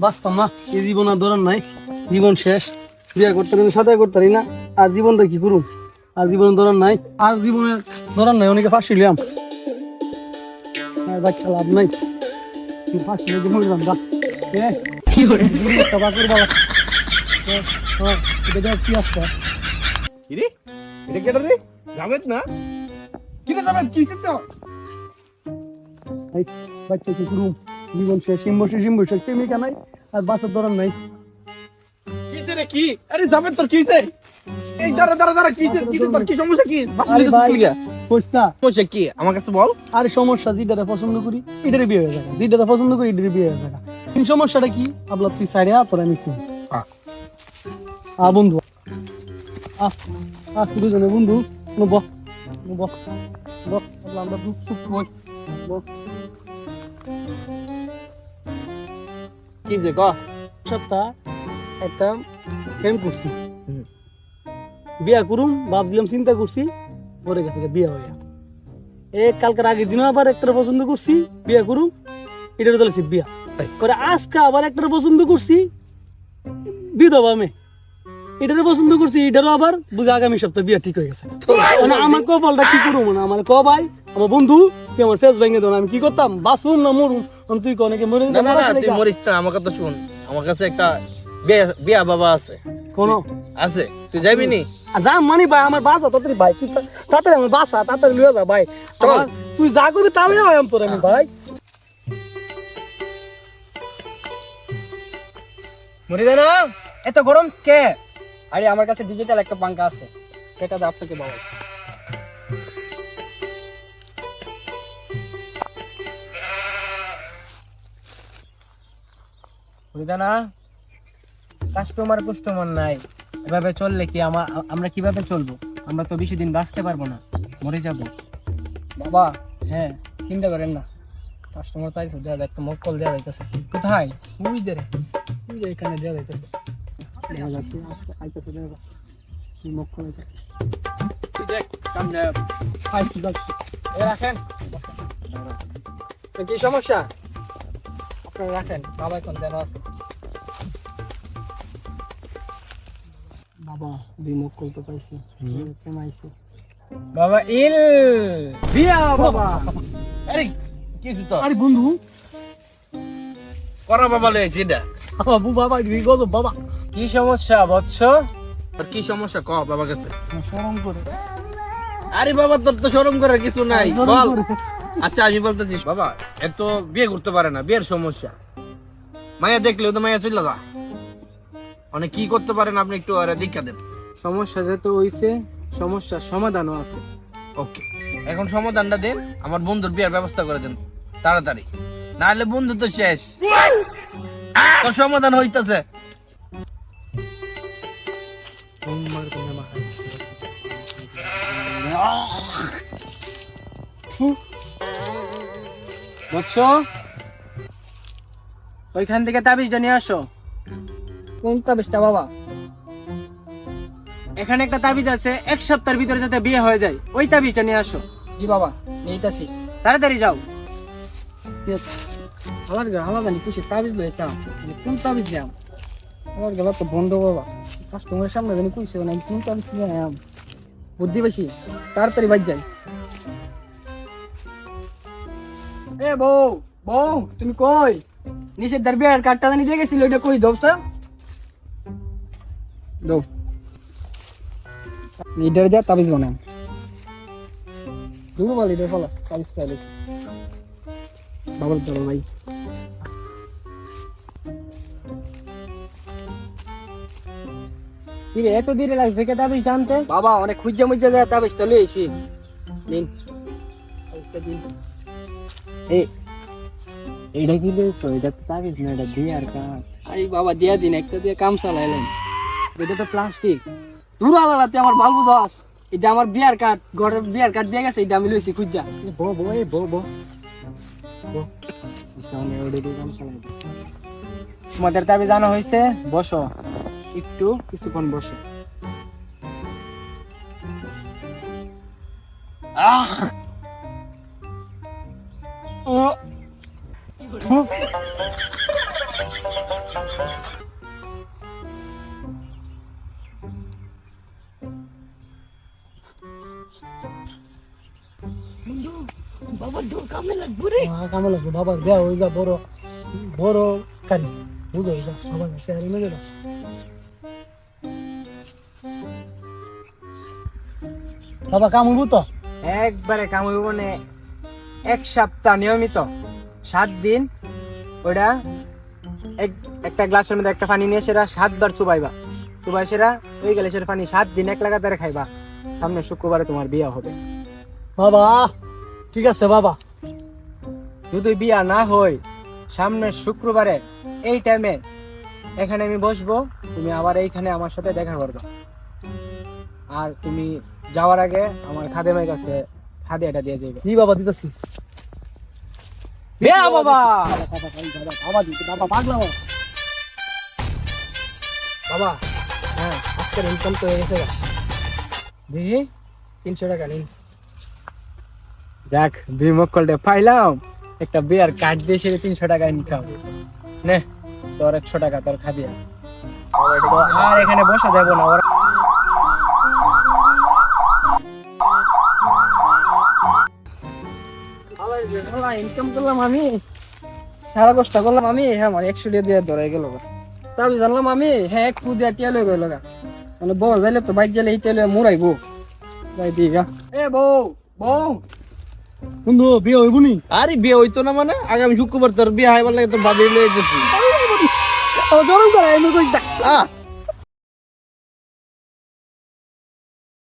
বাঁচতাম না, এই জীবন আর ধরার নাই, জীবন শেষ। বিয়ে করতে পারি সাথে করতে পারি না, আর জীবনটা কি করুম, আর জীবন ধরার নাই, আর জীবনের ধরার নাই। অনেকে ফাঁসি লিয়াম, আর বাচ্চা লাভ নাই, ফাঁসি লেগে মরলাম। কি করে সবা করে বাবা এটা কি আসছে? কিরে এটা কেটে রে জাবেদ না কিরে জাবেদ কি চিন্তা এই বাচ্চা কি করুম, জীবন শেষ, সিম্ব শেষ, প্রেমিকা নাই, আর বাঁচার ধরার নাই। কিসে রে কি আরে জাবেদ তোর কিসে এই দাঁড়া দাঁড়া দাঁড়া কিসে কি তোর কি সমস্যা কি আরে ভাই কইস না, সমস্যা কি আমার কাছে বল আরে সমস্যা যেটারে পছন্দ করি এটারে বিয়ে হয়ে যাবে, যেটারে পছন্দ করি এটারে বিয়ে হয়ে যাবে। কিন্তু সমস্যাটা কি, আবলা তুই সাইডে আ, তোর আমি কি বন্ধু দুজনে বন্ধু বহ বহ বহ, আমরা দুঃখ সুখ হই। কি যে ক সপ্তাহ একটা প্রেম করছি, বিয়া করুম ভাবছিলাম, চিন্তা করছি, পরে গেছে বিয়া হইয়া। কালকের আগের দিনও আবার একটা পছন্দ করছি, বিয়া করুম, এটার চলেছি বিয়া করে। আজকে আবার একটা পছন্দ করছি, বিধবা মেয়ে, এটারে পছন্দ করছি, এটারও আবার বুঝে আগামী সপ্তাহে বিয়া ঠিক হয়ে গেছে। মানে আমার কপালটা কি করবো, মানে আমার ক ভাই, আমার বন্ধু, তুই আমার ফেস ভেঙে দেবো, আমি কি করতাম, বাঁচুম না মরুম, তুই অনেকে মরে না না না তুই মরিস না আমার কথা শুন আমার কাছে একটা বিয়া বাবা আছে কোন আছে তুই যাবি নি যা মানে ভাই, আমার বাসা তাড়াতাড়ি ভাই, তুই তাড়াতাড়ি আমার বাসা তাড়াতাড়ি লিয়ে যা ভাই, চল। তুই যা করবি তাই হয় তোর আমি ভাই। মরিদা না এত গরম কে? আরে আমার কাছে ডিজিটাল একটা পাঙ্খা আছে, সেটা দিয়ে আপনাকে বাবা। মরিদা না কাস্টমার নাই, এভাবে চললে কি আমরা কিভাবে চলবো? আমরা তো বেশি দিন বাঁচতে পারবো না, মরে যাব বাবা। হ্যাঁ চিন্তা করেন না, কাস্টমার তাই দেওয়া যায়, একটা মক্কল দেওয়া যাইতেছে। কোথায়? ওই দে এখানে দেওয়া যাইতেছে। কি সমস্যা আপনারা রাখেন, বাবা এখন দেন আছে। বাবা বিমুখ করতে পাইছি, বাবা ইল বিয়া বাবা। আরে কি তো আরে বন্ধু করা বাবা লয়েছি এটা বাবু, বাবা গজব বাবা। কি সমস্যা বৎস? তোর কি সমস্যা ক বাবার কাছে শরম করে, আরে বাবা তোর তো শরম করার কিছু নাই শরম বল করে। আচ্ছা আমি বলতেছি বাবা এত বিয়ে করতে পারে না, বিয়ের সমস্যা, মায়া দেখলেও তো মায়া চলে যা, অনেক কি করতে পারেন আপনি একটু আরে দীক্ষা দেন। সমস্যা যেহেতু হইছে, সমস্যার সমাধানও আছে। ওকে এখন সমাধানটা দেন, আমার বন্ধুর বিয়ের ব্যবস্থা করে দেন তাড়াতাড়ি, না হলে বন্ধু তো শেষ। তোর সমাধান হইতাছে বৎস ওইখান থেকে তাবিজটা নিয়ে আসো। কোন তাবিজটা বাবা? এখানে একটা তাবিজ আছে, 1 সপ্তাহের ভিতরে যাতে বিয়ে হয়ে যায়, ওই তাবিজটা নিয়ে আসো। জি বাবা নিতেছি, তাড়াতাড়ি যাও। আমার জানি খুশি তাবিজ লইতাম, কোন তাবিজ নিলাম? আমার গেল তো বন্ধ বাবা, কাস্টমারের সামনে জানি কইছে না কোন তাবিজ নিলাম। বুদ্ধি বেশি, তাড়াতাড়ি বাজ যাই। এ বউ বউ তুমি কই? নিষেধার বিয়ের কার্ডটা জানি দিয়ে গেছিল, ওইটা কই দোস্তা? দৌ লিডার দিয়া তাবিজ বানাম দুটো বল, লিডার ফলা তাবিজ চাইলে বাবার চলো ভাই। কি রে এত দেরি লাগছে কে তাবিজ জানতে? বাবা অনেক খুঁজে মুজে দেয়া তাবিজটা লইছি, নিন তাবিজটা দিন। এইটা কি লইছো? এটা তো তাবিজ না, এটা বিয়ার কার্ড। আরে বাবা দিয়া দিন, একটা দিয়ে কাম চালাইলেন। এটা তো প্লাস্টিক, দূর আলাদাতে আমার ভাল বুঝাস। এটা আমার বিয়ার কার্ড, ঘরের বিয়ার কার্ড দিয়ে গেছে, এটা আমি লইছি খুঁজা। বো বো এই বো বো বো, সামনে ওড়ে দিয়ে কাম চালাই। তোমাদের দাবি জানা হয়েছে, বসো একটু, কিছুক্ষণ বসো। ও কামে লাগবে বাবার বিয়া হয়ে যা বড় বড় কারি বুঝো যা বাবার শহরে মেলে না বাবা কাম হইব তো একবারে কাম হইব মানে 1 সপ্তাহ নিয়মিত 7 দিন ওটা একটা গ্লাসের মধ্যে একটা পানি নিয়ে সেটা 7 বার চুবাইবা চুবাই সেটা ওই গেলে সেটা পানি 7 দিন এক লাগাতারে খাইবা সামনে শুক্রবারে তোমার বিয়া হবে বাবা ঠিক আছে বাবা যদি বিয়া না হয় সামনে শুক্রবারে এই টাইমে এখানে আমি বসবো তুমি আবার এইখানে আমার সাথে দেখা করবে আর তুমি যাওয়ার আগে আমার খাদেমের কাছে খাদিয়াটা দিয়ে যাবে জি বাবা দিতেছি বিয়া বাবা বাবা দিতে বাবা পাগলা বাবা হ্যাঁ আজকের ইনকাম তো হয়ে গেছে দেখি 300 টাকা নিন যাক 2 মক্কলটা পাইলাম একটা বিয়ার কার্ড দিয়ে সে 300 টাকা ইনকাম নে তোর 100 টাকা তোর খাদিয়া তো আর এখানে বসা যাবো না ওরা ইনকাম করলাম আমি সারা কষ্ট করলাম আমি হ্যাঁ আমার 100 টাকা দিয়ে ধরে গেল তবে জানলাম আমি হ্যাঁ এক ফু দিয়ে টিয়া লই গেল মানে বড় যাইলে তো বাইক যাইলে এই টিয়া মুড়াইবো যাই দিগা এ বউ বউ বন্ধু বিয়ে হইব নি আরে বিয়ে হইতো না মানে আগামী শুক্রবার তোর বিয়ে হইবার লাগে তো ভাবি লয়ে যেছি ও জরম করে আমি কই আহ